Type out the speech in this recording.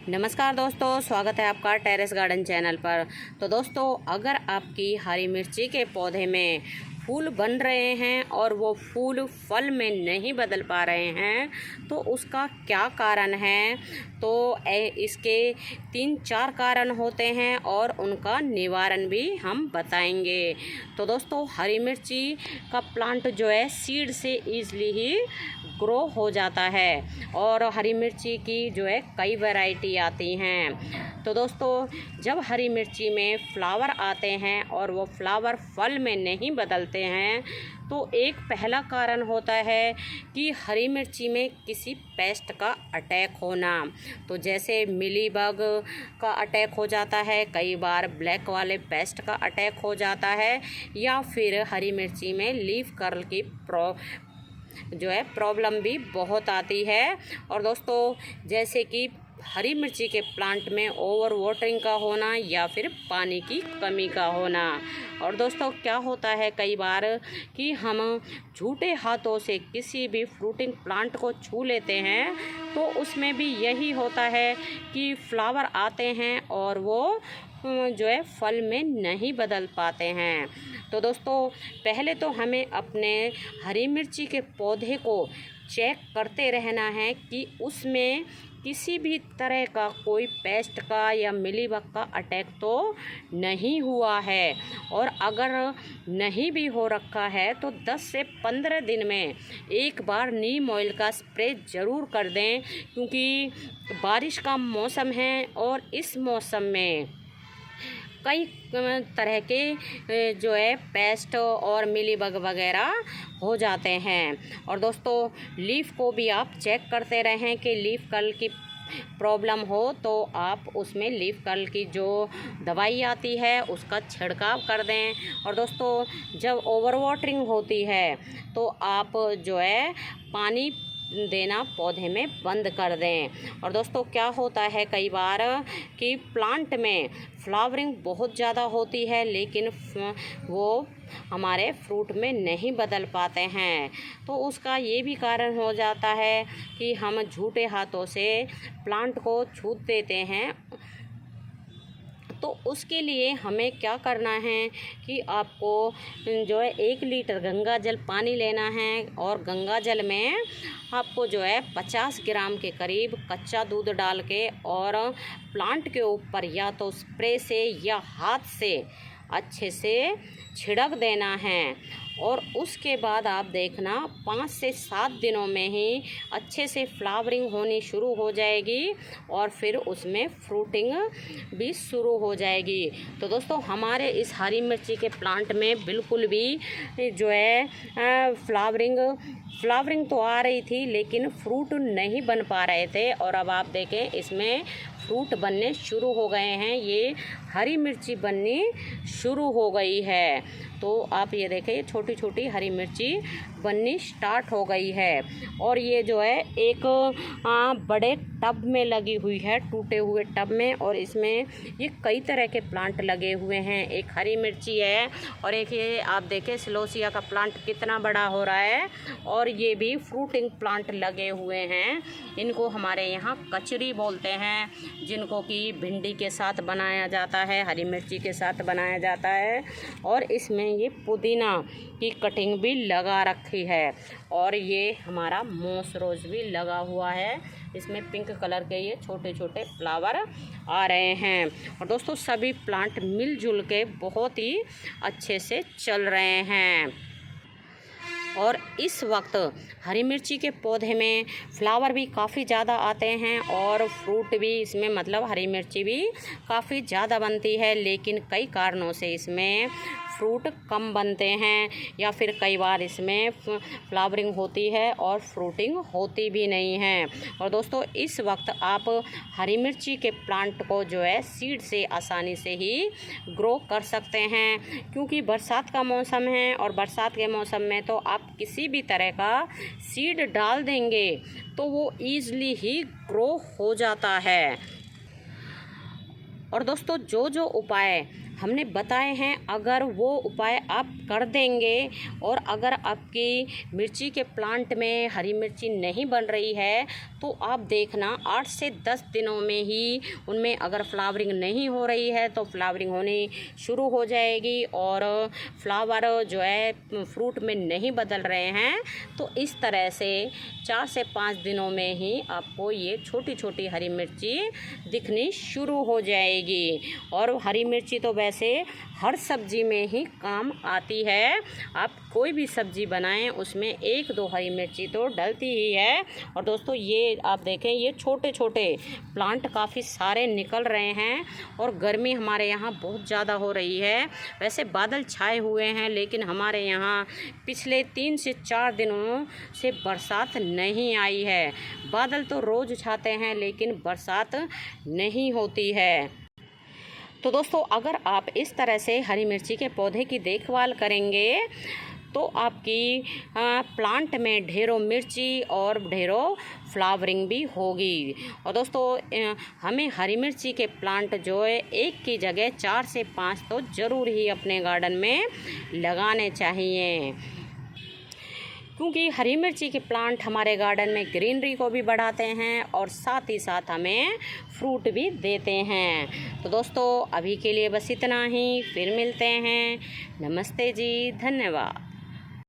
नमस्कार दोस्तों, स्वागत है आपका टेरेस गार्डन चैनल पर। तो दोस्तों, अगर आपकी हरी मिर्ची के पौधे में फूल बन रहे हैं और वो फूल फल में नहीं बदल पा रहे हैं तो उसका क्या कारण है। तो इसके 3-4 कारण होते हैं और उनका निवारण भी हम बताएंगे। तो दोस्तों, हरी मिर्ची का प्लांट जो है सीड से ईज़िली ही ग्रो हो जाता है और हरी मिर्ची की जो है कई वैरायटी आती हैं। तो दोस्तों, जब हरी मिर्ची में फ्लावर आते हैं और वो फ्लावर फल में नहीं बदलते हैं तो एक पहला कारण होता है कि हरी मिर्ची में किसी पेस्ट का अटैक होना। तो जैसे मिलीबग का अटैक हो जाता है, कई बार ब्लैक वाले पेस्ट का अटैक हो जाता है, या फिर हरी मिर्ची में लीफ कर्ल की प्रॉब्लम भी बहुत आती है। और दोस्तों, जैसे कि हरी मिर्ची के प्लांट में ओवर वाटरिंग का होना या फिर पानी की कमी का होना। और दोस्तों, क्या होता है कई बार कि हम झूठे हाथों से किसी भी फ्रूटिंग प्लांट को छू लेते हैं तो उसमें भी यही होता है कि फ्लावर आते हैं और वो जो है फल में नहीं बदल पाते हैं। तो दोस्तों, पहले तो हमें अपने हरी मिर्ची के पौधे को चेक करते रहना है कि उसमें किसी भी तरह का कोई पेस्ट का या मिलीबग का अटैक तो नहीं हुआ है। और अगर नहीं भी हो रखा है तो 10 से 15 दिन में एक बार नीम ऑयल का स्प्रे ज़रूर कर दें, क्योंकि बारिश का मौसम है और इस मौसम में कई तरह के जो है पेस्ट और मिलीबग वगैरह हो जाते हैं। और दोस्तों, लीफ को भी आप चेक करते रहें कि लीफ कर्ल की प्रॉब्लम हो तो आप उसमें लीफ कर्ल की जो दवाई आती है उसका छिड़काव कर दें। और दोस्तों, जब ओवर वाटरिंग होती है तो आप जो है पानी देना पौधे में बंद कर दें। और दोस्तों, क्या होता है कई बार कि प्लांट में फ्लावरिंग बहुत ज़्यादा होती है लेकिन वो हमारे फ्रूट में नहीं बदल पाते हैं, तो उसका ये भी कारण हो जाता है कि हम झूठे हाथों से प्लांट को छू देते हैं। तो उसके लिए हमें क्या करना है कि आपको जो है 1 लीटर गंगा जल पानी लेना है और गंगा जल में आपको जो है 50 ग्राम के करीब कच्चा दूध डाल के और प्लांट के ऊपर या तो स्प्रे से या हाथ से अच्छे से छिड़क देना है। और उसके बाद आप देखना 5 से 7 दिनों में ही अच्छे से फ्लावरिंग होनी शुरू हो जाएगी और फिर उसमें फ्रूटिंग भी शुरू हो जाएगी। तो दोस्तों, हमारे इस हरी मिर्ची के प्लांट में बिल्कुल भी जो है फ्लावरिंग तो आ रही थी लेकिन फ्रूट नहीं बन पा रहे थे। और अब आप देखें, इसमें फ्रूट बनने शुरू हो गए हैं, ये हरी मिर्ची बननी शुरू हो गई है। तो आप ये देखें, छोटी छोटी हरी मिर्ची बननी स्टार्ट हो गई है। और ये जो है एक बड़े टब में लगी हुई है, टूटे हुए टब में, और इसमें ये कई तरह के प्लांट लगे हुए हैं। एक हरी मिर्ची है और एक ये आप देखें सिलोसिया का प्लांट कितना बड़ा हो रहा है, और ये भी फ्रूटिंग प्लांट लगे हुए हैं। इनको हमारे यहाँ कचरी बोलते हैं, जिनको कि भिंडी के साथ बनाया जाता है, हरी मिर्ची के साथ बनाया जाता है। और इसमें ये पुदीना की कटिंग भी लगा रखी है और ये हमारा मोस रोज भी लगा हुआ है। इसमें पिंक कलर के ये छोटे छोटे फ्लावर आ रहे हैं। और दोस्तों, सभी प्लांट मिलजुल के बहुत ही अच्छे से चल रहे हैं। और इस वक्त हरी मिर्ची के पौधे में फ्लावर भी काफ़ी ज़्यादा आते हैं और फ्रूट भी इसमें मतलब हरी मिर्ची भी काफ़ी ज़्यादा बनती है, लेकिन कई कारणों से इसमें फ्रूट कम बनते हैं या फिर कई बार इसमें फ्लावरिंग होती है और फ्रूटिंग होती भी नहीं है। और दोस्तों, इस वक्त आप हरी मिर्ची के प्लांट को जो है सीड से आसानी से ही ग्रो कर सकते हैं, क्योंकि बरसात का मौसम है और बरसात के मौसम में तो आप किसी भी तरह का सीड डाल देंगे तो वो ईज़िली ही ग्रो हो जाता है। और दोस्तों, जो जो उपाय हमने बताए हैं। अगर वो उपाय आप कर देंगे और अगर आपकी मिर्ची के प्लांट में हरी मिर्ची नहीं बन रही है तो आप देखना 8 से 10 दिनों में ही उनमें अगर फ्लावरिंग नहीं हो रही है तो फ्लावरिंग होनी शुरू हो जाएगी और फ्लावर जो है फ्रूट में नहीं बदल रहे हैं तो इस तरह से 4 से 5 दिनों में ही आपको ये छोटी छोटी हरी मिर्ची दिखनी शुरू हो जाएगी। और हरी मिर्ची तो वैसे हर सब्जी में ही काम आती है। आप कोई भी सब्जी बनाएं उसमें 1-2 हरी मिर्ची तो डलती ही है। और दोस्तों ये आप देखें, ये छोटे छोटे प्लांट काफ़ी सारे निकल रहे हैं और गर्मी हमारे यहाँ बहुत ज़्यादा हो रही है। वैसे बादल छाए हुए हैं लेकिन हमारे यहाँ पिछले 3 से 4 दिनों से बरसात नहीं आई है। बादल तो रोज़ छाते हैं लेकिन बरसात नहीं होती है। तो दोस्तों अगर आप इस तरह से हरी मिर्ची के पौधे की देखभाल करेंगे तो आपकी प्लांट में ढेरों मिर्ची और ढेरों फ्लावरिंग भी होगी। और दोस्तों हमें हरी मिर्ची के प्लांट जो है एक की जगह 4 से 5 तो ज़रूर ही अपने गार्डन में लगाने चाहिए, क्योंकि हरी मिर्ची के प्लांट हमारे गार्डन में ग्रीनरी को भी बढ़ाते हैं और साथ ही साथ हमें फ्रूट भी देते हैं। तो दोस्तों अभी के लिए बस इतना ही, फिर मिलते हैं। नमस्ते जी, धन्यवाद।